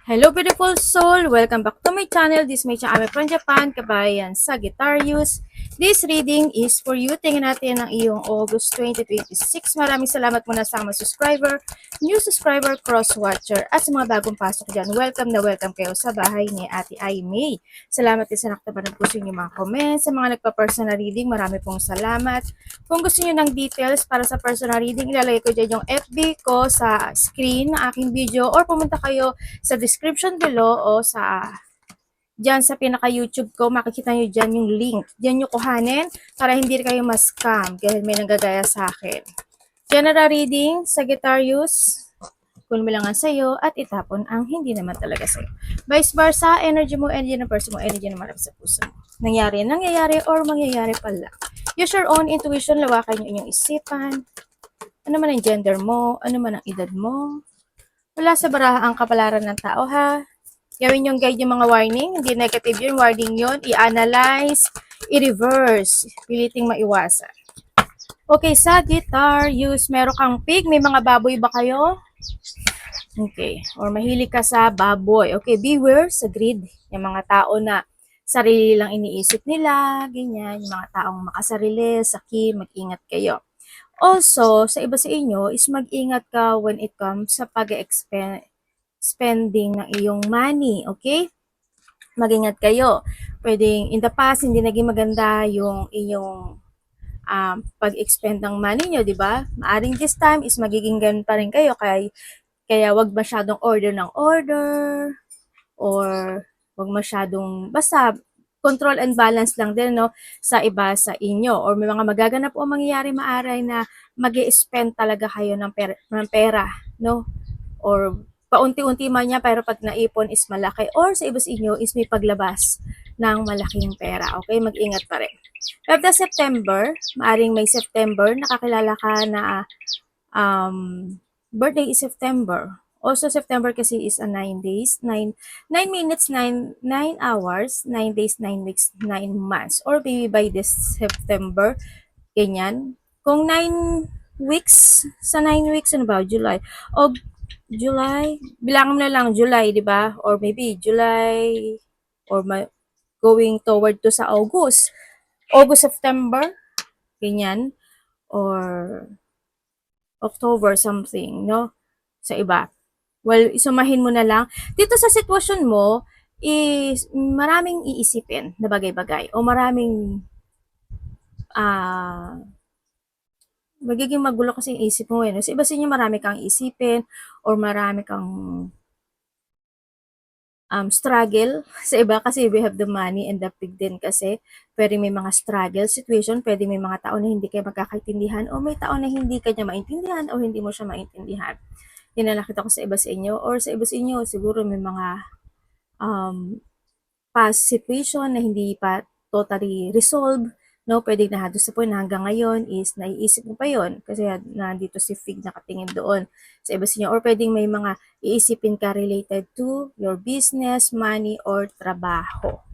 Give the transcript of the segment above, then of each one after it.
Hello beautiful soul! Welcome back to my channel. This is my channel from Japan, kabayan Sagittarius. This reading is for you. Tingnan natin ang iyong August 2026. Maraming salamat muna sa mga subscriber, new subscriber, cross-watcher, at sa mga bagong pasok dyan. Welcome na welcome kayo sa bahay ni Ate Aimee. Salamat din sa nakatabanan po sa inyong mga comments. Sa mga nagpa-personal reading, marami pong salamat. Kung gusto niyo ng details para sa personal reading, ilalagay ko dyan yung FB ko sa screen ng aking video or pumunta kayo sa description below o dyan sa pinaka-YouTube ko, makikita nyo dyan yung link. Dyan nyo kuhanin para hindi kayo ma-scam dahil may nanggagaya sa akin. General reading, Sagittarius, kulmilangan sa'yo at itapon ang hindi naman talaga sa'yo. Vice versa, energy mo, energy ng person mo, energy ng marami sa puso mo. Nangyayari, or mangyayari pala. Use your own intuition, lawakan yung inyong isipan. Ano man ang gender mo, ano man ang edad mo. Wala sa baraha ang kapalaran ng tao, ha? Gawin yung guide yung mga warning. Hindi negative yun, warning yun. I-analyze, i-reverse. Piliting maiwasan. Okay, Sagittarius, meron kang pig. May mga baboy ba kayo? Okay. Or mahilig ka sa baboy. Okay, beware sa greed. Yung mga tao na sarili lang iniisip nila, ganyan. Yung mga taong makasarili, saki, mag-ingat kayo. Also, sa iba sa inyo is mag-ingat ka when it comes sa spending ng iyong money, okay? Mag-ingat kayo. Pwedeng in the past hindi naging maganda yung inyong pag-expend ng money nyo, di ba? Maaring this time is magiging ganun pa rin kayo, kaya wag masyadong order or wag masyadong, basta control and balance lang din, no, sa iba sa inyo. Or may mga magaganap o mangyayari maaray na mag-i-spend talaga kayo ng pera, no? Or paunti-unti man niya, pero pag naipon is malaki. Or sa iba sa inyo is may paglabas ng malaking pera. Okay, mag-ingat pa rin. After September, maaring may September, nakakilala ka na birthday is September. Also, September kasi is a 9 days, 9 minutes, 9 hours, 9 days, 9 weeks, 9 months. Or maybe by this September, ganyan. Kung 9 weeks, sa 9 weeks, ano ba? July, bilangan mo na lang July, di ba? Or maybe July, or going toward to sa August. September, ganyan. Or October something, no? Sa iba. Well, isumahin mo na lang. Dito sa sitwasyon mo, is maraming iisipin na bagay-bagay o maraming magiging magulo kasi yung isip mo. No? Sa iba sa inyo, marami kang isipin or marami kang struggle. Sa iba kasi we have the money and the pig din kasi pwede may mga struggle situation, pwede may mga tao na hindi kayo magkakaintindihan o may tao na hindi kanya maintindihan o hindi mo siya maintindihan. Yan na nakita ko sa iba sa inyo or sa iba sa inyo siguro may mga past situation na hindi pa totally resolved, no? Pwedeng na doon sa point na hanggang ngayon is naiisip mo pa yon kasi nandito si Fig nakatingin doon sa iba sa inyo. Or pwedeng may mga iisipin ka related to your business, money, or trabaho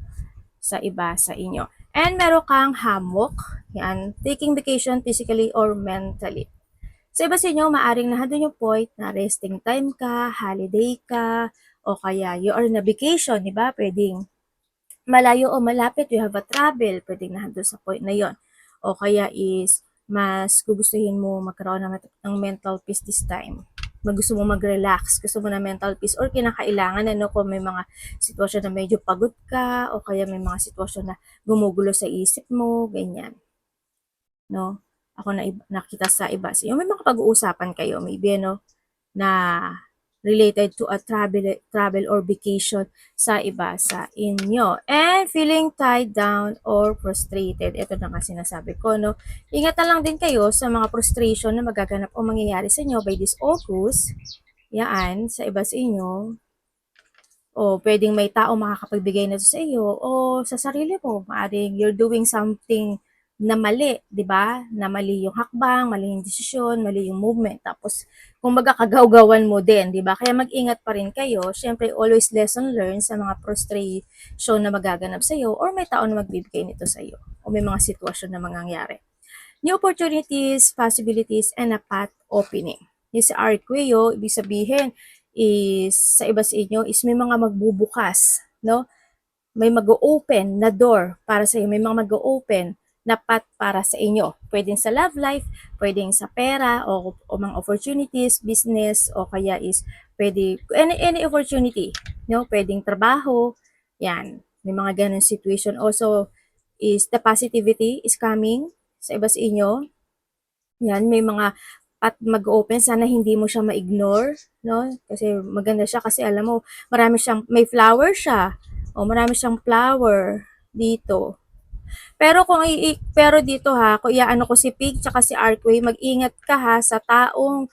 sa iba sa inyo. And meron kang hammock, yan, taking vacation physically or mentally. Sa iba sa inyo, maaring nandun yung point na resting time ka, holiday ka, o kaya you are na vacation, di ba? Pwedeng malayo o malapit, you have a travel, pwedeng nandun sa point na yon. O kaya is, mas gugustuhin mo magkaroon ng mental peace this time. Gusto mo mag-relax, gusto mo na mental peace, or kinakailangan, ano, kung may mga sitwasyon na medyo pagod ka, o kaya may mga sitwasyon na gumugulo sa isip mo, ganyan. No? Ako nakita sa iba. So, yung may mga pag-uusapan kayo, maybe, no, na related to a travel or vacation sa iba sa inyo. And feeling tied down or frustrated. Ito na nga sinasabi ko, no. Ingat na lang din kayo sa mga frustration na magaganap o mangyayari sa inyo by this August. Yan, sa iba sa inyo. O pwedeng may tao makakapagbigay na sa iyo o sa sarili mo. Maaring you're doing something na mali, di ba? Na mali yung hakbang, mali yung desisyon, mali yung movement. Tapos, kung magkakagaw-gawan mo din, di ba? Kaya mag-ingat pa rin kayo. Siyempre, always lesson learned sa mga frustration na magaganap sa iyo or may tao na magbibigay nito sa iyo o may mga sitwasyon na mangyayari. New opportunities, possibilities, and a path opening. Yung sa Arqueo, ibig sabihin, is sa iba sa inyo is may mga magbubukas, no? May mag-open na door para sa inyo, may mga mag-open na path para sa inyo. Pwedeng sa love life, pwedeng sa pera o mga opportunities, business o kaya is pwede any opportunity, no? Pwedeng trabaho, yan. May mga ganun situation. Also is the positivity is coming sa iba sa inyo. Yan, may mga at mag-open, sana hindi mo siya ma-ignore, no? Kasi maganda siya kasi alam mo, marami siyang, may flower siya. O marami siyang flower dito. Pero pero dito ha, kung iaano ko si Pig tsaka si Arkway, mag-ingat ka ha sa taong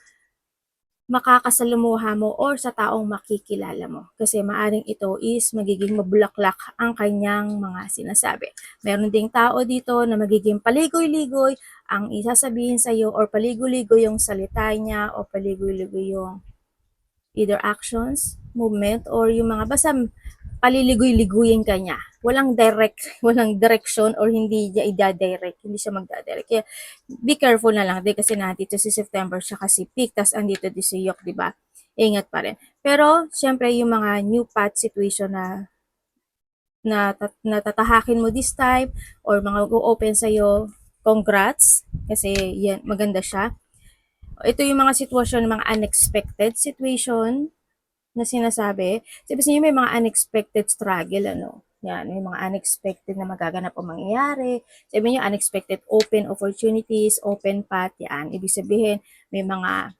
makakasalumuha mo or sa taong makikilala mo. Kasi maaring ito is magiging mabulaklak ang kanyang mga sinasabi. Meron ding tao dito na magiging paligoy-ligoy ang isasabihin sa iyo or paligoy-ligoy yung salita niya o paligoy-ligoy yung either actions, movement, or yung mga basta paliligoy-liguyin ka niya. Walang walang direction or hindi niya i-direct, hindi siya magda-direct. Kaya be careful na lang din kasi nandito si September siya kasi peak, tas andito din si Yok, di ba? Ingat pa rin. Pero, syempre, yung mga new path situation na tatahakin mo this time or mga mag-open sa'yo, congrats kasi yan, maganda siya. Ito yung mga sitwasyon, mga unexpected situation na sinasabi. Sabi niyo may mga unexpected struggle, ano? Yan, may mga unexpected na magaganap o mangyayari. Sabi niyo, unexpected open opportunities, open path, yan. Ibig sabihin, may mga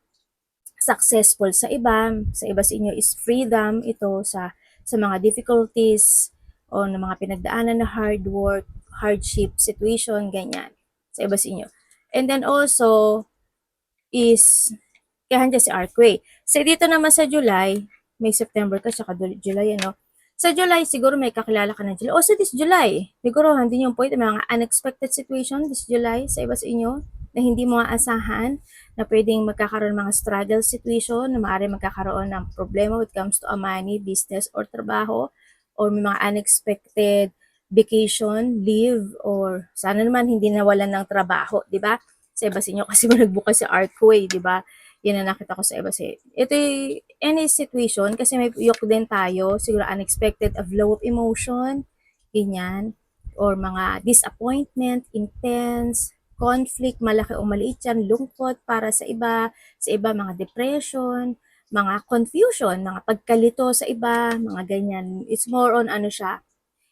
successful sa iba sa inyo is freedom, ito sa mga difficulties o ng mga pinagdaanan na hard work, hardship situation, ganyan. Sa iba sa inyo. And then also, is kaya nandiyan si Arkway. So, dito naman sa July, may September ka, saka July, ano? Sa July, siguro may kakilala ka ng July. O, sa this July, siguro, hindi yung point, may mga unexpected situation this July sa iba sa inyo na hindi mo aasahan, na pwedeng magkakaroon ng mga struggle situation, na maaari magkakaroon ng problema when it comes to a money, business, or trabaho, or may mga unexpected vacation, leave, or sana naman hindi nawalan ng trabaho, di ba? Sa iba sa inyo kasi nagbukas si Arkway, di ba? Yan ang nakita ko sa iba. Ito any situation, kasi may yok din tayo, siguro unexpected, a flow of emotion, ganyan, or mga disappointment, intense, conflict, malaki o maliit yan, lungkot para sa iba mga depression, mga confusion, mga pagkalito sa iba, mga ganyan. It's more on ano siya,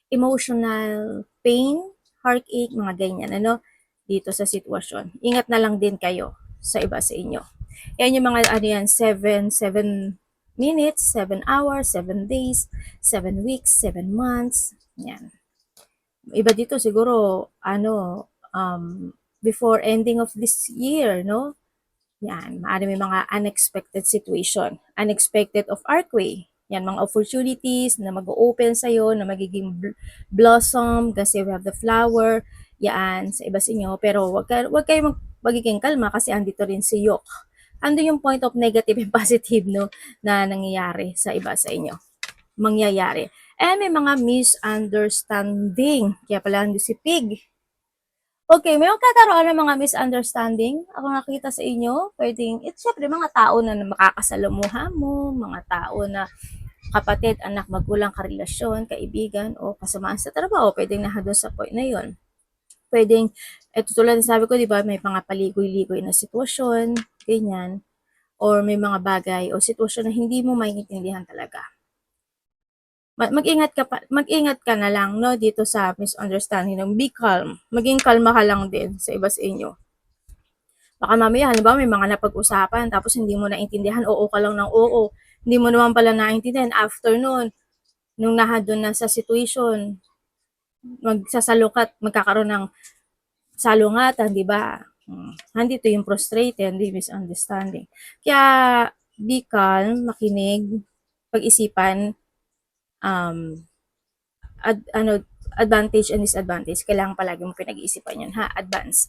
emotional pain, heartache, mga ganyan, ano, dito sa sitwasyon. Ingat na lang din kayo sa iba sa inyo. Yan yung mga ano yan, 7 minutes, 7 hours, 7 days, 7 weeks, 7 months. Yan. Iba dito siguro, ano, before ending of this year, no? Yan, maaari may mga unexpected situation. Unexpected of archway. Yan, mga opportunities na mag-open sa'yo, na magiging blossom, kasi we have the flower, yan, sa iba sa inyo. Pero wag kayo magiging kalma kasi andito rin si Yok. Ando yung point of negative and positive, no, na nangyayari sa iba sa inyo. Mangyayari. And may mga misunderstanding. Kaya pala ando si Pig. Okay, may magkakaroon ng mga misunderstanding. Ako nakita sa inyo, pwedeng, syempre mga tao na makakasalamuha mo, mga tao na kapatid, anak, magulang, karelasyon, kaibigan, o kasamaan sa trabaho, pwedeng nahado sa point na yon. Pwedeng, eto tulad ng sabi ko, di ba, may mga paligoy-ligoy na sitwasyon, ganyan, or may mga bagay o sitwasyon na hindi mo maintindihan talaga. Mag-ingat ka na lang, no, dito sa misunderstanding ng be calm. Maging kalma ka lang din sa iba sa inyo. Baka mamaya, halimbawa may mga napag-usapan tapos hindi mo naintindihan, oo ka lang ng oo. Hindi mo naman pala naintindihan. After nun, nung nahadon na sa situation, magkakaroon ng salungatan, di ba? Nandito yung frustrated, hindi misunderstanding. Kaya, be calm, makinig, pag-isipan, advantage and disadvantage. Kailangan palagi mo pinag-iisipan yun, ha? Advance.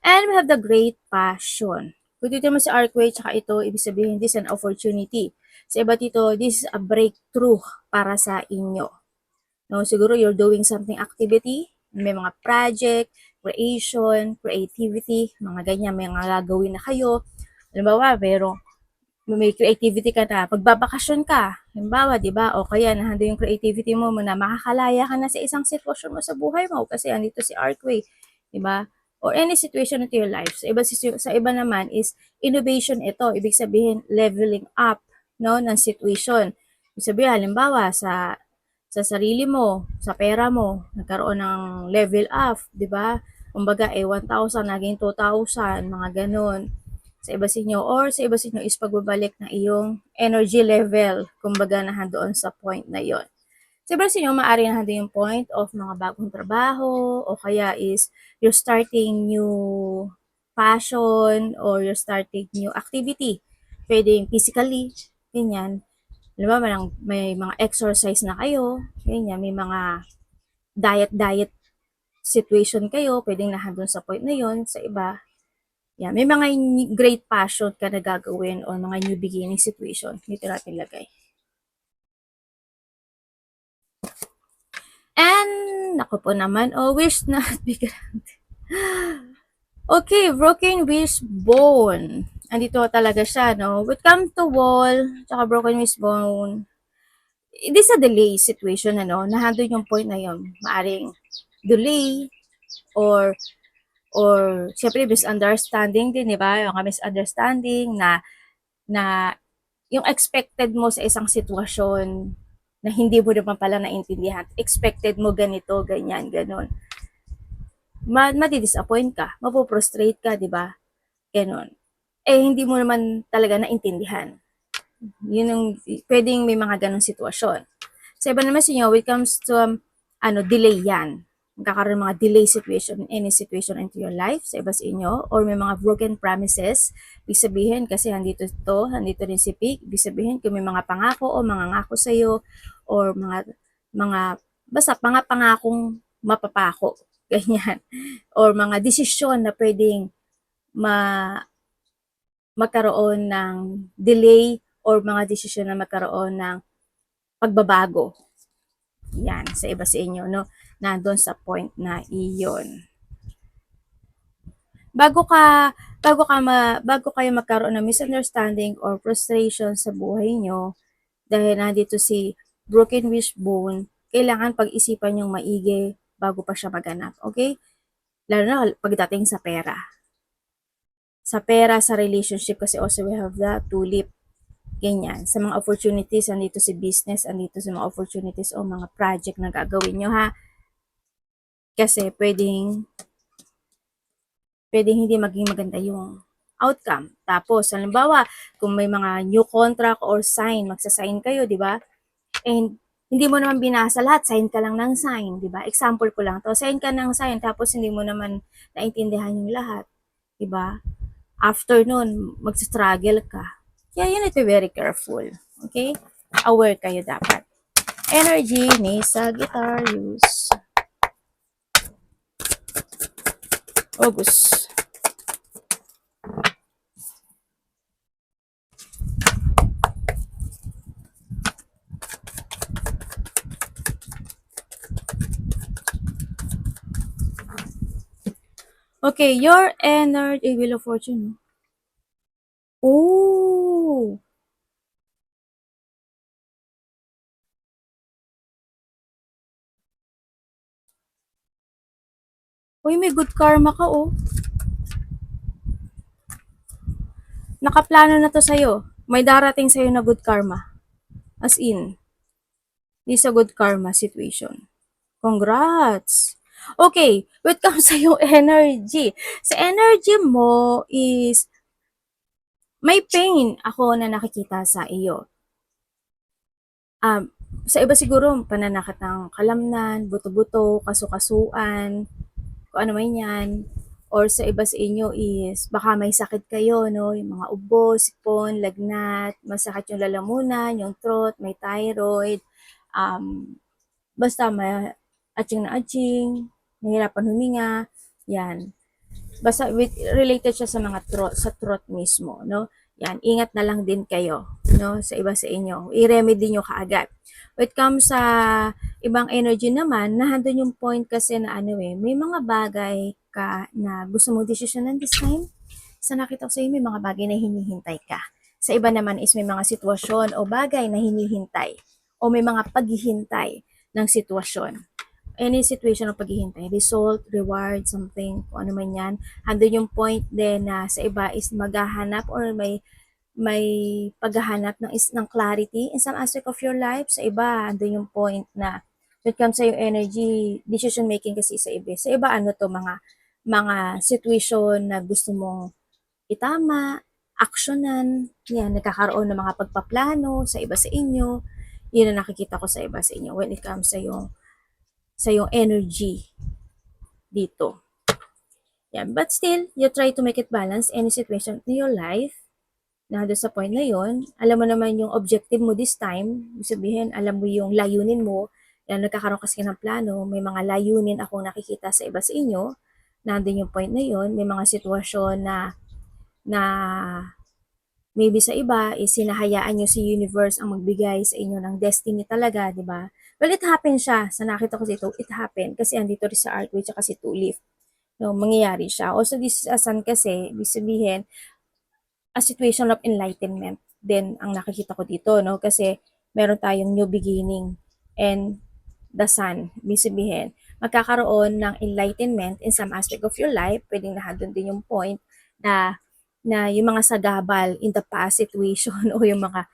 And we have the great passion. Kung dito mo sa Arkway, tsaka ito, ibig sabihin, this is an opportunity. Sa iba dito, this is a breakthrough para sa inyo. No, siguro you're doing something activity, may mga project, creation, creativity, mga ganyan, may mga gagawin na kayo. Halimbawa, may creativity ka na, magbabakasyon ka, halimbawa, di ba? O kaya, nahando yung creativity mo na makakalaya ka na sa isang sitwasyon mo sa buhay mo kasi andito si Arcway, di ba? Or any situation into your life. Sa iba naman is innovation ito. Ibig sabihin, leveling up, no, ng situation. Ibig sabihin, halimbawa, sa sarili mo, sa pera mo, nagkaroon ng level up, di ba? Kumbaga, 1,000, naging 2,000, mga ganun sa iba sa inyo, or sa iba sa inyo is pagbabalik ng iyong energy level, kumbaga nahandoon sa point na yon. Sa iba sa inyo, maaari nahandoon yung point of mga bagong trabaho, o kaya is you're starting new passion, or you're starting new activity. Pwedeng physically, ganyan. Alam mo, may mga exercise na kayo, ganyan, may mga diet situation kayo, pwedeng nahandun sa point na yon. Sa iba, yeah, may mga great passion ka na gagawin or mga new beginning situation. Dito natin lagay. And, naku po naman, wish not be granted. Okay, broken wishbone. Andito talaga siya, no? When it comes to wall, tsaka broken wishbone, it is a delay situation, ano? Nahandun yung point na yun. Maaring delay or siyempre misunderstanding din, di ba? Yung misunderstanding na yung expected mo sa isang sitwasyon na hindi mo naman pala naintindihan. Expected mo ganito, ganyan, ganon. Madi-disappoint ka, mapoprostrate ka, di ba? Ganon. Hindi mo naman talaga naintindihan. Yun yung, pwedeng may mga ganong sitwasyon. Sa iba naman sa inyo, when it comes to, delay yan. Magkakaroon ng mga delay situation, any situation into your life, sa iba sa inyo, or may mga broken promises, ibig sabihin, kasi handito rin si Pig, ibig sabihin, kung may mga pangako o mga ngako sa'yo, or basta mga pangakong mapapako, ganyan, or mga desisyon na pwedeng magkaroon ng delay, or mga desisyon na magkaroon ng pagbabago. Yan, sa iba sa inyo, no? Nandun sa point na iyon. Bago kayo magkaroon ng misunderstanding or frustration sa buhay nyo, dahil nandito si broken wishbone, kailangan pag-isipan yung maigi bago pa siya maganap, okay? Lalo na pagdating sa pera. Sa pera, sa relationship, kasi also we have the tulip. Ganyan. Sa mga opportunities, andito si business, andito sa mga opportunities o mga project na gagawin nyo, ha? Kasi pwedeng hindi maging maganda yung outcome. Tapos, halimbawa, kung may mga new contract or sign, magsasign kayo, di ba? And hindi mo naman binasa lahat, sign ka lang ng sign, di ba? Example ko lang to, sign ka ng sign, tapos hindi mo naman naintindihan yung lahat, di ba? After nun, mag-struggle ka. Kaya you need to be very careful. Okay? Aware kayo dapat. Energy ni Sagittarius. August. Okay, your energy, Wheel of Fortune. Oh! Uy, may good karma ka, oh. Nakaplano na to sa'yo. May darating sa'yo na good karma. As in, this is a good karma situation. Congrats! Okay, when it comes sa yung energy. Sa energy mo is may pain ako na nakikita sa iyo. Sa iba siguro, pananakit ng kalamnan, buto-buto, kasukasuan, kung ano man yan. Or sa iba sa inyo is, baka may sakit kayo, no? Yung mga ubo, sipon, lagnat, masakit yung lalamunan, yung throat, may thyroid, basta may atching na atching, nahirapan huminga, yan. Basta related siya sa mga throat mismo, no? Yan, ingat na lang din kayo, no? Sa iba sa inyo. I-remedy nyo kaagad. When it comes sa ibang energy naman, nahandun yung point kasi na may mga bagay ka na gusto mong desisyonan this time. Sa nakita ko sa iyo, may mga bagay na hinihintay ka. Sa iba naman is may mga sitwasyon o bagay na hinihintay o may mga paghihintay ng sitwasyon. Any situation o paghihintay, result, reward, something, kung ano man yan. Andun yung point din na sa iba is maghahanap or may paghahanap ng clarity in some aspect of your life. Sa iba, andun yung point na when it comes sa yung energy, decision making kasi sa iba. Sa iba, ano to, mga situation na gusto mong itama, aksyonan, yan, nagkakaroon ng mga pagpaplano sa iba sa inyo. Yun ang nakikita ko sa iba sa inyo when it comes sa yung energy dito. Yan. But still, you try to make it balance any situation in your life na doon sa point na yon. Alam mo naman yung objective mo this time. Ibig sabihin, alam mo yung layunin mo. Yan, nagkakaroon kasi ng plano. May mga layunin akong nakikita sa iba sa inyo. Nandun yung point na yon. May mga sitwasyon na maybe sa iba is sinahayaan nyo si universe ang magbigay sa inyo ng destiny talaga, di ba? Well, it happened siya. Sa nakita ko dito, it happened. Kasi andito rin sa artway tsaka si Tulip. No, mangyayari siya. Also, this is a sun kasi, ibig sabihin, a situation of enlightenment din ang nakikita ko dito, no? Kasi meron tayong new beginning and the sun, ibig sabihin, magkakaroon ng enlightenment in some aspect of your life. Pwedeng nahadon din yung point na yung mga sagabal in the past situation o yung mga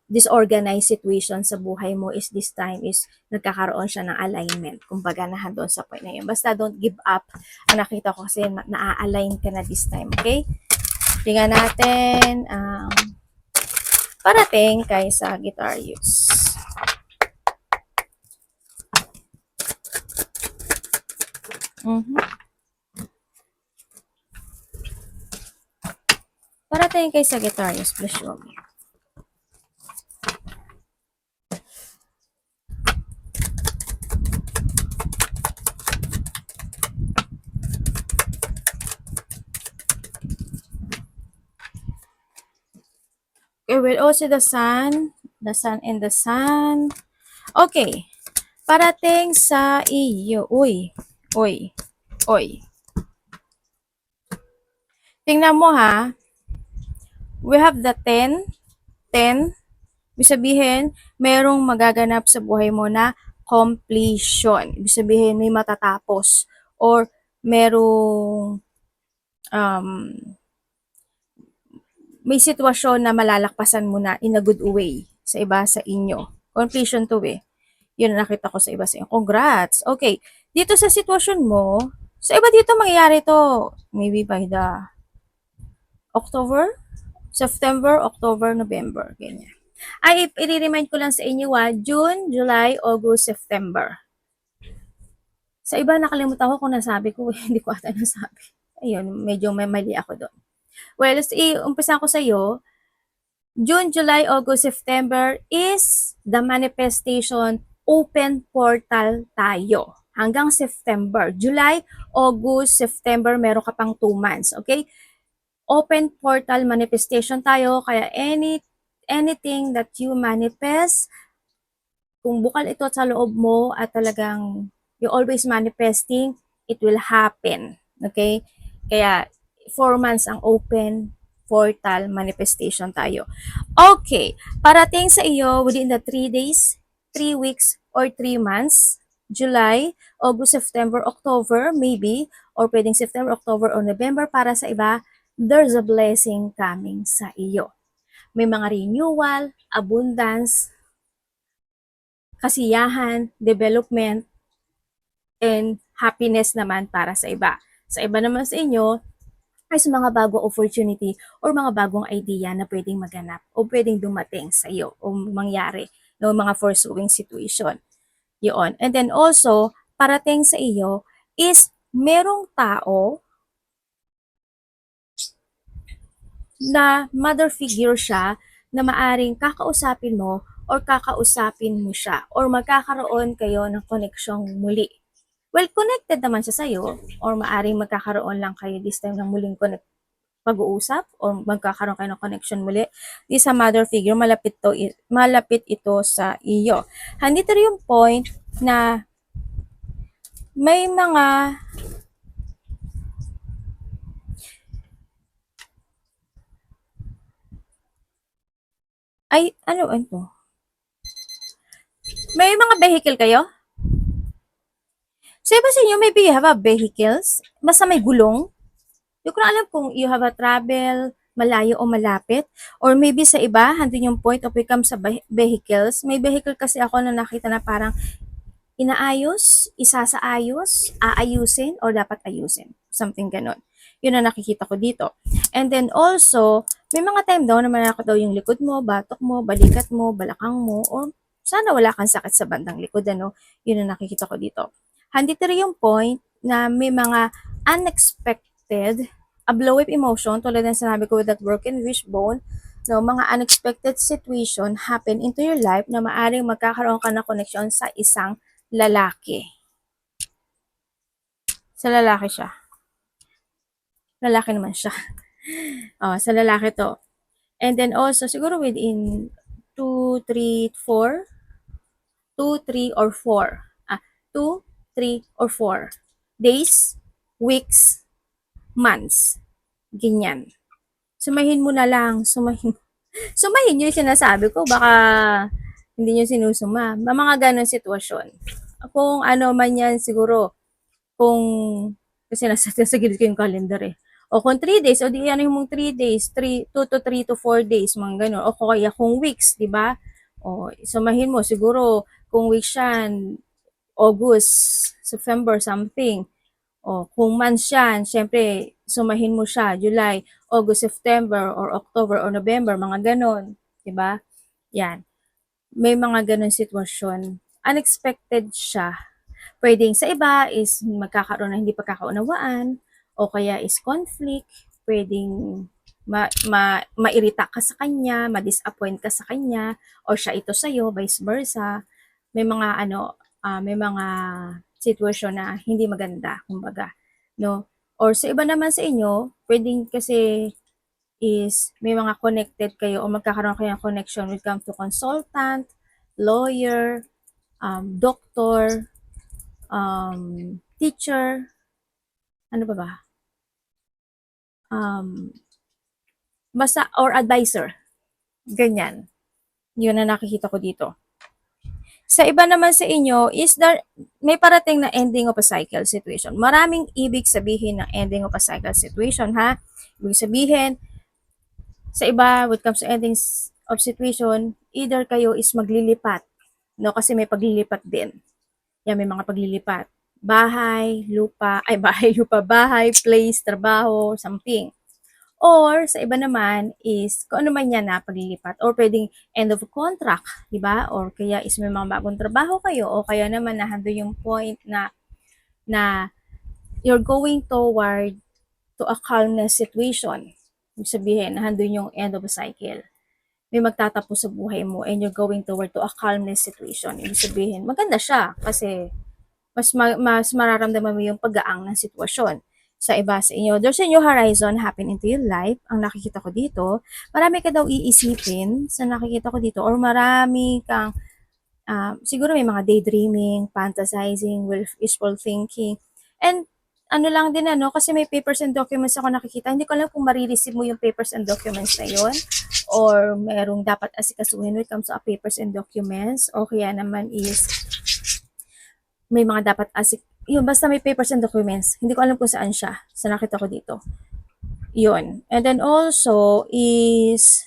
disorganized situation sa buhay mo is this time is nagkakaroon siya ng alignment. Kumbaga, nahadon sa point na yun. Basta don't give up. Ang nakita ko kasi na-align ka na this time, okay? Tingnan natin ang parating kay Sagittarius. Parating kay Sagittarius, please show me. Okay, we'll also the sun and the sun. Okay, parating sa iyo. Uy. Tingnan mo ha. We have the 10. Ibig sabihin, merong magaganap sa buhay mo na completion. Ibig sabihin, may matatapos or merong may sitwasyon na malalakpasan mo na in a good way sa iba sa inyo. Completion to eh. Yun ang nakita ko sa iba sa inyo. Congrats! Okay. Dito sa sitwasyon mo, sa iba dito mangyayari to. Maybe by the October, September, October, November. Ganyan. Ay, i-remind ko lang sa inyo June, July, August, September. Sa iba nakalimutan ko kung nasabi ko, hindi ko ata nasabi. Ayun, medyo may mali ako doon. Well, umpisa ko sa iyo. June, July, August, September is the manifestation open portal tayo. Hanggang September. July, August, September, meron ka pang 2 months. Okay? Open portal manifestation tayo. Kaya anything that you manifest, kung bukal ito sa loob mo at talagang you always manifesting, it will happen. Okay? Kaya 4 months ang open portal manifestation tayo. Okay, parating sa iyo within the 3 days, 3 weeks, or 3 months, July, August, September, October, maybe, or pwedeng September, October, or November, para sa iba, there's a blessing coming sa iyo. May mga renewal, abundance, kasiyahan, development, and happiness naman para sa iba. Sa iba naman sa inyo, ay sa mga bagong opportunity or mga bagong idea na pwedeng maganap o pwedeng dumating sa iyo o mangyari no mga foreseeing situation. Yun. And then also, parating sa iyo is merong tao na mother figure siya na maaring kakausapin mo or kakausapin mo siya or magkakaroon kayo ng koneksyong muli. Well, connected naman siya sa'yo or maaring magkakaroon lang kayo this time ng muling pag-uusap o magkakaroon kayo ng connection muli. This a mother figure, malapit ito sa iyo. Handito rin yung point na may mga Ay, ano ito? May mga vehicle kayo? So, iba sa inyo, maybe you have a vehicles? Basta may gulong? Hindi ko na alam kung you have a travel, malayo o malapit. Or maybe sa iba, handun yung point of become sa vehicles. May vehicle kasi ako na nakita na parang inaayos, isasaayos, aayusin, or dapat ayusin. Something ganon. Yun ang nakikita ko dito. And then also, may mga time daw na manakot daw yung likod mo, batok mo, balikat mo, balakang mo, or sana wala kang sakit sa bandang likod, ano? Yun ang nakikita ko dito. Handito rin yung point na may mga unexpected, a blow-up emotion, tulad ng sinabi ko with that broken wishbone, no, mga unexpected situation happen into your life na maaring magkakaroon ka ng connection sa isang lalaki. Sa lalaki siya. Lalaki naman siya. Sa lalaki to. And then also, siguro within 2, 3, 4, 2, 3, or 4. 2, 3, or 4 days, weeks, months. Ganyan. Sumahin mo na lang. Sumahin. Sumahin nyo yung sinasabi ko. Baka hindi nyo sinusuma. Mga ganon sitwasyon. Kung ano man yan, siguro, kung, kasi nasa gilid ko yung calendar eh. O kung 3 days, o di ano yung mong 3 days, 2 to 3 to 4 days, mga ganun. O kaya kung weeks, di ba? O, sumahin mo, siguro, kung weeks yan, August, September, something. O, kung months yan, syempre, sumahin mo siya, July, August, September, or October, or November, mga ganun. Diba? Yan. May mga ganun sitwasyon. Unexpected siya. Pwedeng sa iba is magkakaroon na hindi pagkakaunawaan, o kaya is conflict, pwedeng mairita ka sa kanya, ma-disappoint ka sa kanya, o siya ito sa'yo, vice versa. May mga may mga sitwasyon na hindi maganda, kumbaga, no? Or sa iba naman sa inyo, pwedeng kasi is may mga connected kayo o magkakaroon kayo ng connection when it comes to consultant, lawyer, doctor, teacher, ano ba ba? Basta, or advisor. Ganyan. Yun na nakikita ko dito. Sa iba naman sa inyo, is there, may parating na ending of a cycle situation. Maraming ibig sabihin ng ending of a cycle situation, ha? Ibig sabihin, sa iba, when it comes to endings of situation, either kayo is maglilipat, no? Kasi may paglilipat din. Yan, may mga paglilipat. Bahay, lupa, bahay, place, trabaho, something. Or, sa iba naman is, kung ano man yan na paglilipat. Or pwedeng end of contract, di ba? Or kaya is may mga bagong trabaho kayo. O kaya naman nahando yung point na you're going toward to a calmness situation. Ibig sabihin, nandun yung end of a cycle. May magtatapos sa buhay mo and you're going toward to a calmness situation. Ibig sabihin, maganda siya kasi mas mararamdaman mo yung pag-gaang ng sitwasyon. Sa iba sa inyo, there's a new horizon happen into your life. Ang nakikita ko dito, marami ka daw iisipin sa nakikita ko dito, or marami kang siguro may mga daydreaming, fantasizing, wishful thinking, and ano lang din kasi may papers and documents ako nakikita. Hindi ko alam kung marireceive mo yung papers and documents na yon, or merong dapat asikasuhin when it comes to papers and documents, o kaya naman is may mga dapat yun, basta may papers and documents. Hindi ko alam kung saan siya. Sa nakita ko dito. Yun. And then also is,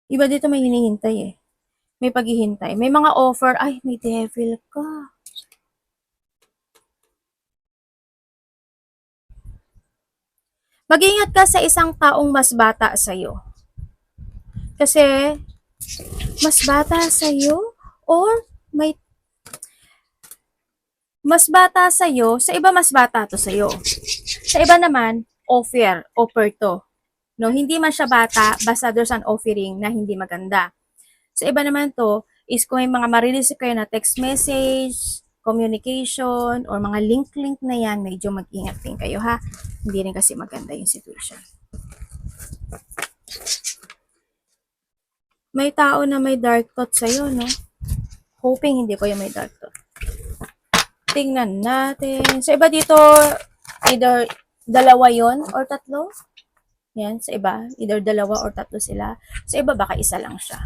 iba dito may hinihintay eh. May paghihintay. May mga offer. Ay, may devil ka. Mag-ingat ka sa isang taong mas bata sa'yo. Kasi, mas bata sa'yo, or may mas bata sa'yo, sa iba mas bata to sa'yo. Sa iba naman, offer to. No, hindi man siya bata, basta there's an offering na hindi maganda. Sa iba naman to, is kung may mga marireceive kayo na text message, communication, or mga link na yan, medyo mag-ingat din kayo ha. Hindi rin kasi maganda yung situation. May tao na may dark thought sa'yo, no? Hoping hindi ko yung may dark thought. Tingnan natin. Sa iba dito, either dalawa yon or tatlo. Yan, sa iba, either dalawa or tatlo sila. Sa iba, baka isa lang siya.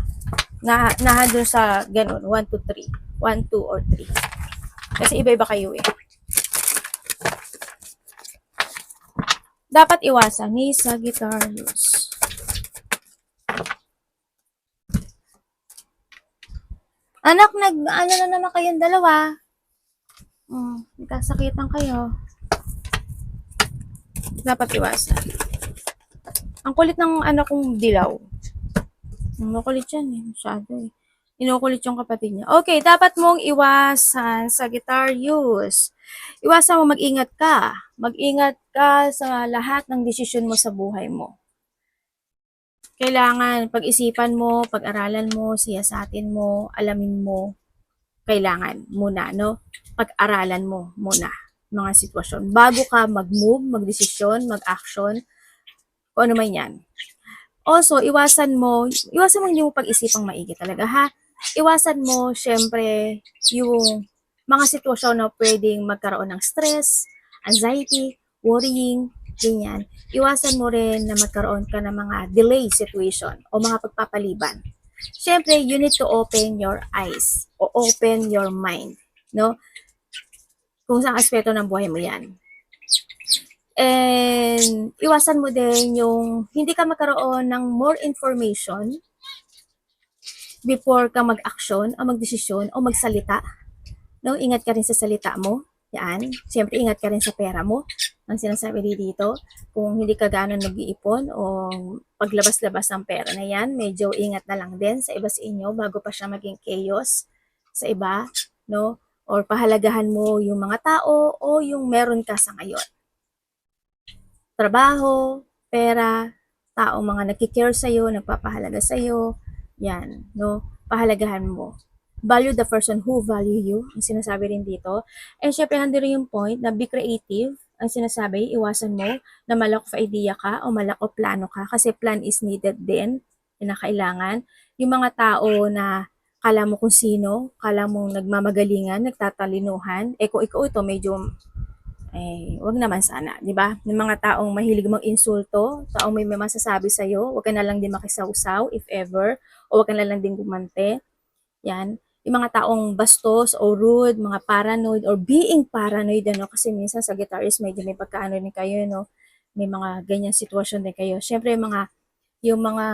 Nandun sa ganun, 1 to 3. 1, 2, or 3. Kasi iba-iba kayo eh. Dapat iwasan ni Sagittarius. Anak, ano na naman kayong dalawa? Nagkasakitan kayo. Dapat iwasan. Ang kulit ng anak kong dilaw. Makulit yan eh. Masyado eh. Inukulit yung kapatid niya. Okay, dapat mong iwasan, Sagittarius. Iwasan mo, mag-ingat ka. Mag-ingat ka sa lahat ng desisyon mo sa buhay mo. Kailangan pag-isipan mo, pag-aralan mo, siyasatin mo, alamin mo. Kailangan muna, no? Pag-aralan mo muna mga sitwasyon. Bago ka mag-move, mag-desisyon, mag-action, kung ano man yan. Also, iwasan mo hindi mo pag-isipang maigi talaga, ha? Iwasan mo, syempre, yung mga sitwasyon na pwedeng magkaroon ng stress, anxiety, worrying, ganyan. Iwasan mo rin na magkaroon ka ng mga delay situation o mga pagpapaliban. Syempre, you need to open your eyes o open your mind, no? Kung saan aspeto ng buhay mo yan. And iwasan mo din yung hindi ka magkaroon ng more information before ka mag-action o magdesisyon o magsalita. No? Ingat ka rin sa salita mo. Yan. Siyempre, ingat ka rin sa pera mo. Ang sinasabi dito, kung hindi ka gano'n nag-iipon o paglabas-labas ng pera na yan, medyo ingat na lang din sa iba sa inyo bago pa siya maging chaos sa iba, no? Or pahalagahan mo yung mga tao o yung meron ka sa ngayon. Trabaho, pera, taong mga nagkikare sa'yo, nagpapahalaga sa'yo, yan, no? Pahalagahan mo. Value the person who value you, ang sinasabi rin dito. And syempre, handi rin yung point na be creative, ang sinasabi, iwasan mo na malak of idea ka o malak of plano ka kasi plan is needed din, na kailangan. Yung mga tao na kala mo kung sino, kala mong nagmamagalingan, nagtatalinuhan, kung ikaw ito medyo wag naman sana, 'di ba? Yung mga taong mahilig mag-insulto, taong may masasabi sa iyo, wag ka na lang din makisawsaw if ever, o wag ka na lang din gumante. Yan. Yung mga taong bastos o rude, mga paranoid or being paranoid, ano, kasi minsan sa guitarist medyo may pagkaano din kayo, no? May mga ganyan sitwasyon din kayo. Syempre, yung mga,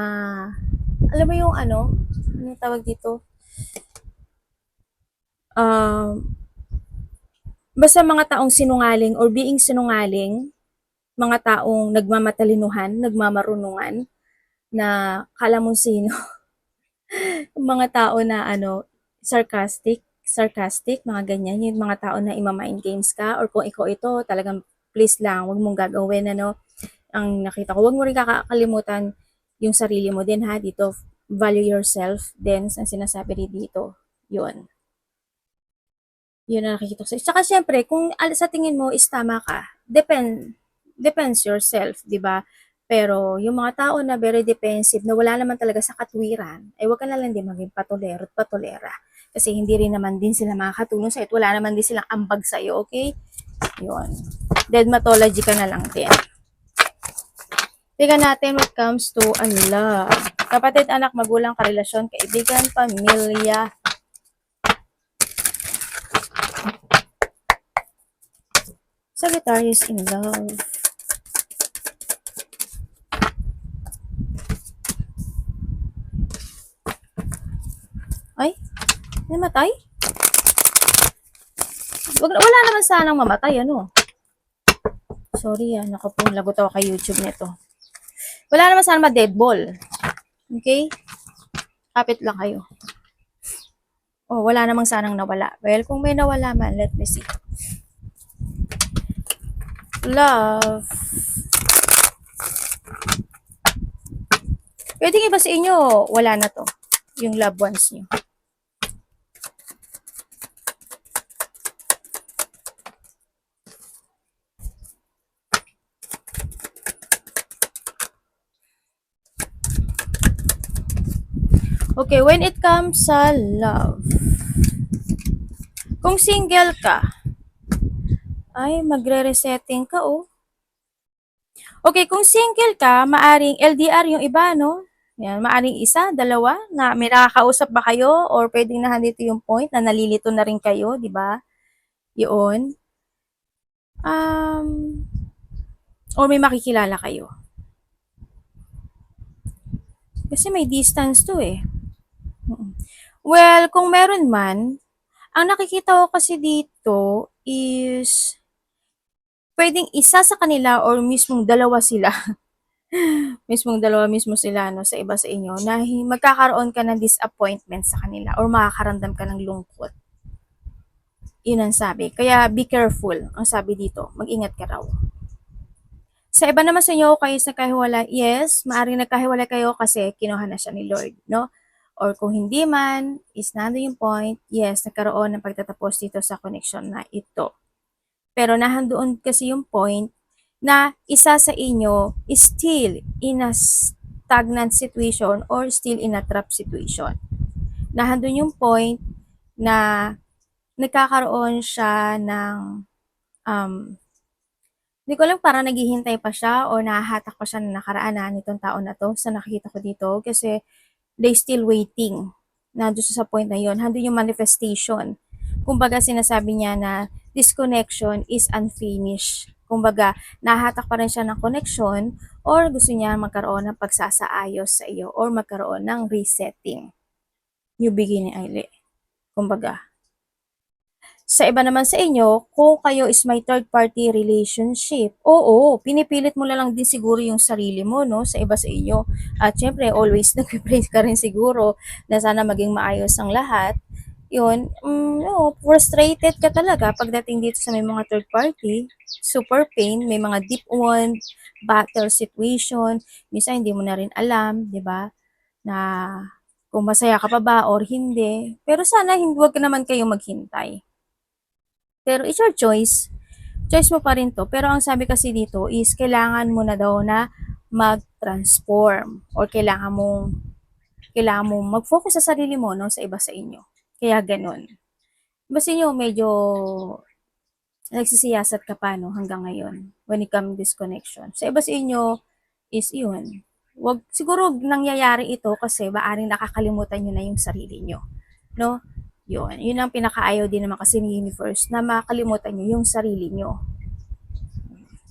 alam mo yung ano tawag dito? Basta mga taong sinungaling or being sinungaling, mga taong nagmamatalinuhan, nagmamarunungan, na kala mong sino, mga tao na sarcastic, mga ganyan, yung mga tao na ima-mind games ka, or kung ikaw ito, talagang please lang, wag mong gagawin, ang nakita ko, wag mo rin kakalimutan yung sarili mo din, ha, dito, value yourself, then, ang sinasabi rin dito, yun. Yun ang nakikita ko sa'yo. Tsaka syempre, kung sa tingin mo is tama ka, depends yourself, di ba? Pero yung mga tao na very defensive, na wala naman talaga sa katwiran, ay wag ka na lang din maging patulero at patulera. Kasi hindi rin naman din sila makakatulong sa'yo at wala naman din silang ambag sa'yo, okay? Yun. Dermatology ka na lang din. Tingnan natin what comes to love. Kapatid, anak, magulang, karelasyon, kaibigan, pamilya. Sagittarius in love. Ay, namatay? Wala naman sanang mamatay, ano? Sorry, naku po, lagot ako kay YouTube nito. Wala naman sanang ma-deadball. Okay? Kapit lang kayo. Oh, wala namang sanang nawala. Well, kung may nawala man, let me see. Love. Pwedeng iba sa inyo, wala na to. Yung loved ones nyo. Okay, when it comes sa love, kung single ka, ay magre-resetting ka, oh. Okay, kung single ka, maaring LDR yung iba, no? Yan, maaring isa, dalawa, na may nakakausap ba kayo? Or pwedeng na nandito yung point na nalilito na rin kayo, di ba? Yun. Um, or may makikilala kayo. Kasi may distance to eh. Well, kung meron man, ang nakikita ko kasi dito is pwedeng isa sa kanila or mismong dalawa sila. Mismong dalawa mismo sila no, sa iba sa inyo na magkakaroon ka ng disappointment sa kanila or makakaramdam ka ng lungkot. Yun ang sabi. Kaya be careful, ang sabi dito. Mag-ingat ka raw. Sa iba naman sa inyo, kayo sa nagkahiwalay, yes, maaaring nagkahiwalay kayo kasi kinuha na siya ni Lord, no? Or kung hindi man, is nandun yung point, yes, nagkaroon ng pagtatapos dito sa connection na ito. Pero nahandoon kasi yung point na isa sa inyo is still in a stagnant situation or still in a trap situation. Nahandun yung point na nagkakaroon siya ng hindi ko alam, parang naghihintay pa siya o nahahatak pa siya na nakaraanan nitong tao na to sa nakikita ko dito kasi they still waiting na doon sa point na yon. Handun yung manifestation. Kumbaga sinasabi niya na this connection is unfinished. Kumbaga, nahatak pa rin siya ng connection or gusto niya magkaroon ng pagsasaayos sa iyo or magkaroon ng resetting. New beginning, Aile. Kumbaga, sa iba naman sa inyo, kung kayo is may third party relationship, oo, pinipilit mo na lang din siguro yung sarili mo, no, sa iba sa inyo. At syempre, always nag-pray ka rin siguro na sana maging maayos ang lahat. Yun, no, frustrated ka talaga pagdating dito sa may mga third party. Super pain, may mga deep wound, battle situation. Minsan hindi mo na rin alam, di ba, na kung masaya ka pa ba or hindi. Pero sana hindi, wag naman kayong maghintay. Pero it's your choice. Choice mo pa rin to. Pero ang sabi kasi dito is kailangan mo na daw na mag-transform or kailangan mong mag-focus sa sarili mo no, sa iba sa inyo. Kaya ganun. Iba sa inyo medyo nagsisiyasat ka pa no, hanggang ngayon when it comes disconnection. Sa iba sa inyo is yun. Wag, siguro nangyayari ito kasi maaring nakakalimutan nyo na yung sarili nyo. No? Yun ang pinakaayaw din naman kasi ni universe na makalimutan nyo yung sarili nyo.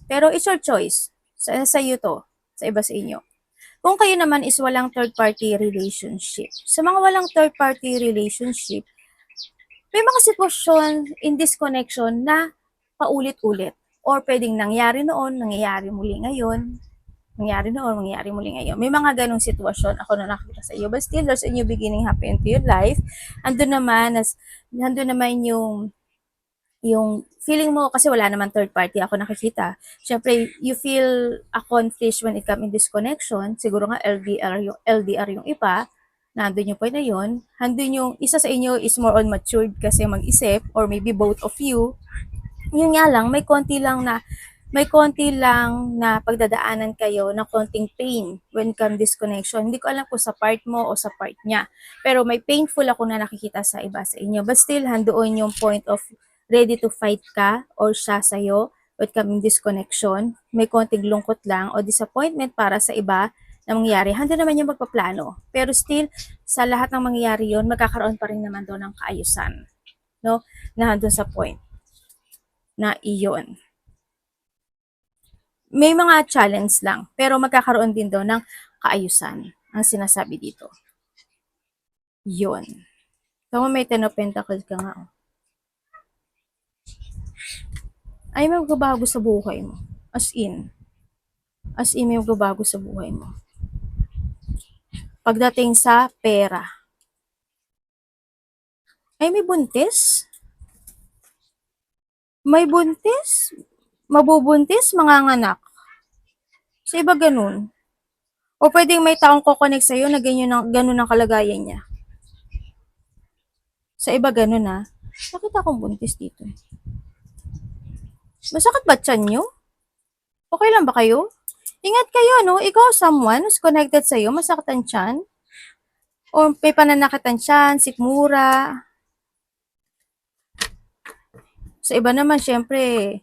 Pero it's your choice. Sa iyo to. Sa iba sa inyo. Kung kayo naman is walang third party relationship. Sa mga walang third party relationship, may mga sitwasyon in this connection na paulit-ulit. Or pwedeng nangyari noon, nangyayari muli ngayon, mangyayari muli ngayon. May mga ganong sitwasyon ako na nakita sa iyo. But still, there's a new beginning happen into your life. Andun naman yung feeling mo, kasi wala naman third party ako nakikita. Siyempre, you feel accomplished when it comes in this connection. Siguro nga LDR yung iba, nandun yung point na yun. Handun yung isa sa inyo is more on matured kasi mag-isip or maybe both of you. Yun nga lang, may konti lang na pagdadaanan kayo ng konting pain when come disconnection. Hindi ko alam kung sa part mo o sa part niya. Pero may painful ako na nakikita sa iba sa inyo. But still, handoon yung point of ready to fight ka or siya sa'yo with coming disconnection. May konting lungkot lang o disappointment para sa iba na mangyayari. Handa naman yung magpaplano. Pero still, sa lahat ng mangyayari yon magkakaroon pa rin naman doon ng kaayusan. No? Na doon sa point na iyon. May mga challenge lang, pero magkakaroon din daw ng kaayusan ang sinasabi dito. Yun. Tama, may Ten of Pentacles ka nga. Ay, may magbabago sa buhay mo. As in, may magbabago sa buhay mo. Pagdating sa pera. Ay, may buntis? May buntis? Mabubuntis? Manganganak? Sa iba ganun. O pwedeng may taong kokonek sa'yo na ganun ang kalagayan niya. Sa iba ganun ha. Nakita akong buntis dito. Masakit ba tiyan nyo? Okay lang ba kayo? Ingat kayo, no? Ikaw, someone who's connected sa'yo, masakit ang tiyan? O may pananakit ang tiyan, sikmura? Sa iba naman, syempre,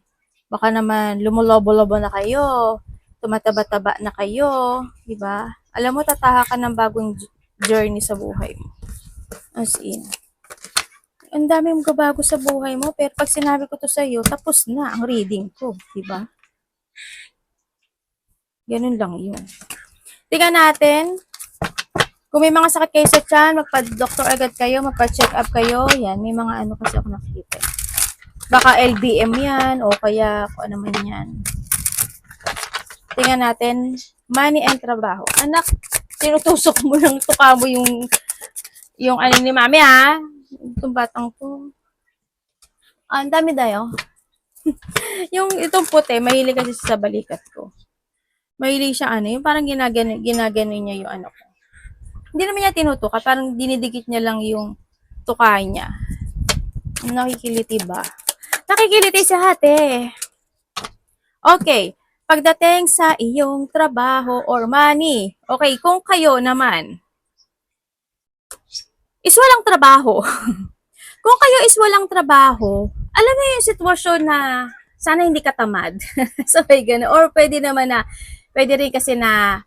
baka naman lumulobo-lobo na kayo. tumataba-taba na kayo, di ba? Alam mo, tataha ka ng bagong journey sa buhay mo. As in, ang dami mong gabago sa buhay mo, pero pag sinabi ko to sa iyo, tapos na ang reading ko, di ba? Ganun lang yun. Tingnan natin. Kung may mga sakit kayo sa tiyan, magpa-doctor agad kayo, magpa-check up kayo. Yan, may mga ano kasi ako nakikita. Baka LBM yan, o kaya kung ano man yan. Tingnan natin. Money and trabaho. Anak, tinutusok mo lang, tuka mo yung ano ni mami ha. Itong batang to. Ang dami dayo. Yung itong puti, mahilig kasi sa balikat ko. Mahilig siya ano, yung parang ginagano niya yung ano ko. Hindi naman niya tinutuka, parang dinidikit niya lang yung tuka niya. Nakikiliti ba? Nakikiliti si ate. Okay, pagdating sa iyong trabaho or money. Okay, kung kayo naman is walang trabaho. Kung kayo is walang trabaho, alam mo yung sitwasyon na sana hindi ka tamad. So, may gano'n. Or pwede naman na, pwede rin kasi na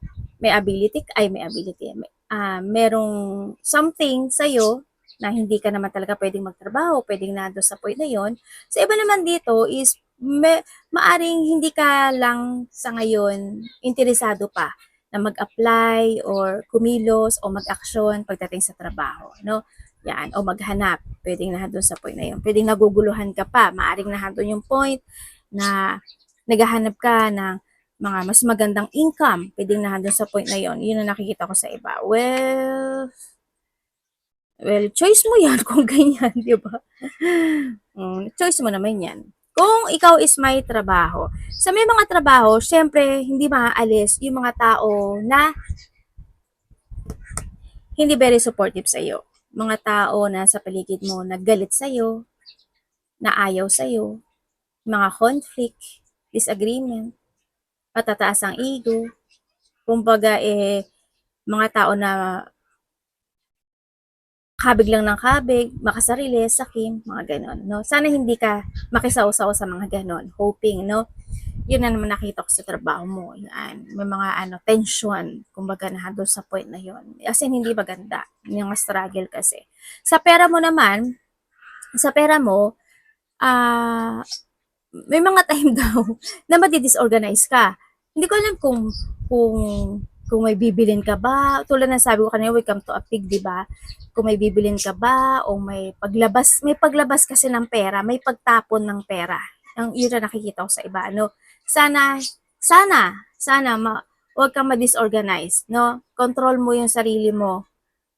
merong something sa'yo na hindi ka naman talaga pwedeng magtrabaho, pwedeng nado sa point na yon. Sa iba naman dito is maaring hindi ka lang sa ngayon interesado pa na mag-apply or kumilos o mag-aksyon pagdating sa trabaho, no? Yan, o maghanap. Pwedeng nandun sa point na yun. Pwedeng naguguluhan ka pa. Maaring nandun yung point na naghahanap ka ng mga mas magandang income. Pwedeng nandun sa point na yun. Yun ang nakikita ko sa iba. Well, choice mo yan kung ganyan, di ba? Choice mo naman yan. Kung ikaw is may trabaho. Sa may mga trabaho, syempre, hindi maaalis yung mga tao na hindi very supportive sa iyo. Mga tao na sa paligid mo naggalit sa iyo, na ayaw sa iyo, mga conflict, disagreement, patataas ang ego. Kumbaga mga tao na kabig lang ng kabig, makasarili, sakim, mga ganon, no? Sana hindi ka makisaw-saw sa mga ganon. Hoping, no? Yun na naman nakita ko sa trabaho mo. Yan. May mga tension, kumbaga na doon sa point na yun. As in, hindi maganda. Yung struggle kasi. Sa pera mo naman, may mga time daw na madi-disorganize ka. Hindi ko alam kung kung may bibilin ka ba. Tulad ng sabi ko kanina, welcome to a pig, di ba? Kung may bibilin ka ba o may paglabas kasi ng pera, may pagtapon ng pera. Ang yun na nakikita ko sa iba, no? Sana huwag kang ma-disorganize, no? Control mo yung sarili mo,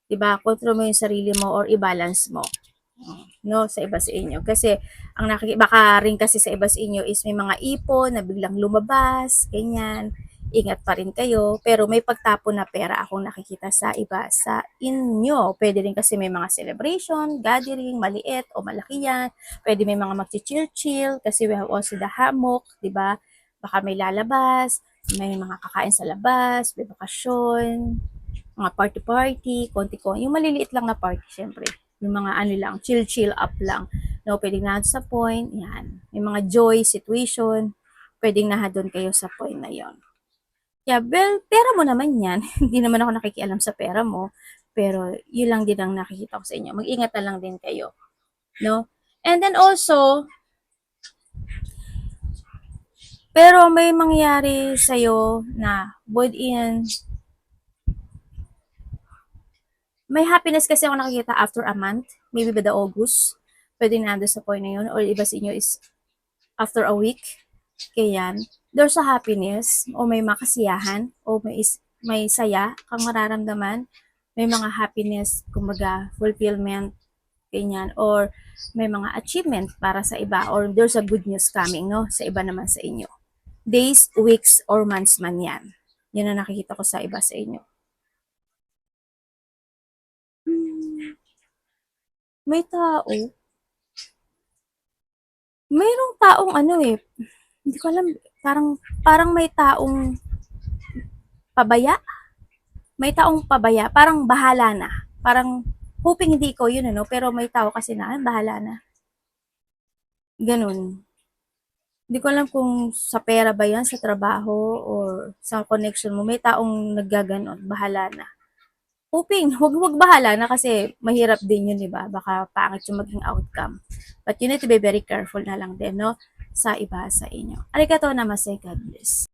'di ba? Control mo yung sarili mo or i-balance mo. No, sa iba sa inyo. Kasi baka rin kasi sa iba sa inyo is may mga ipon na biglang lumabas, ganyan. Ingat pa rin kayo, pero may pagtapon na pera akong nakikita sa iba sa inyo. Pwede rin kasi may mga celebration, gathering, maliit o malaki yan. Pwede may mga mag-chill-chill kasi we have also the hammock, 'di ba? Baka may lalabas, may mga kakain sa labas, may bakasyon, mga party-party, konti-konti. Yung maliliit lang na party, syempre. Yung mga lang, chill up lang. No, pwedeng na sa point, yan. May mga joy situation, pwedeng na doon kayo sa point na yon. Yeah, well, pera mo naman yan. Hindi naman ako nakikialam sa pera mo. Pero, yun lang din ang nakikita ko sa inyo. Mag-ingat na lang din kayo. No? And then also, pero may mangyari sa'yo na within may happiness kasi ako nakikita after a month, maybe by the August, pwede nando sa point na yun, or iba sa inyo is after a week, kaya there's a happiness, o may makasiyahan, o may saya kang mararamdaman, may mga happiness, kumbaga, fulfillment, ganyan, or may mga achievement para sa iba, or there's a good news coming, no, sa iba naman sa inyo. Days, weeks, or months man yan. Yan ang nakikita ko sa iba sa inyo. May tao. Mayroong taong hindi ko alam, parang may taong pabaya. May taong pabaya, parang bahala na. Parang hoping hindi ko yun, pero may tao kasi na, bahala na. Ganun. Hindi ko alam kung sa pera ba yan, sa trabaho, or sa connection mo. May taong naggaganon, bahala na. Open, wag bahala na kasi mahirap din yun, di ba? Baka pangit yung maging outcome. But you need to be very careful na lang din, no? Sa iba sa inyo. Arigatou namaste, God bless.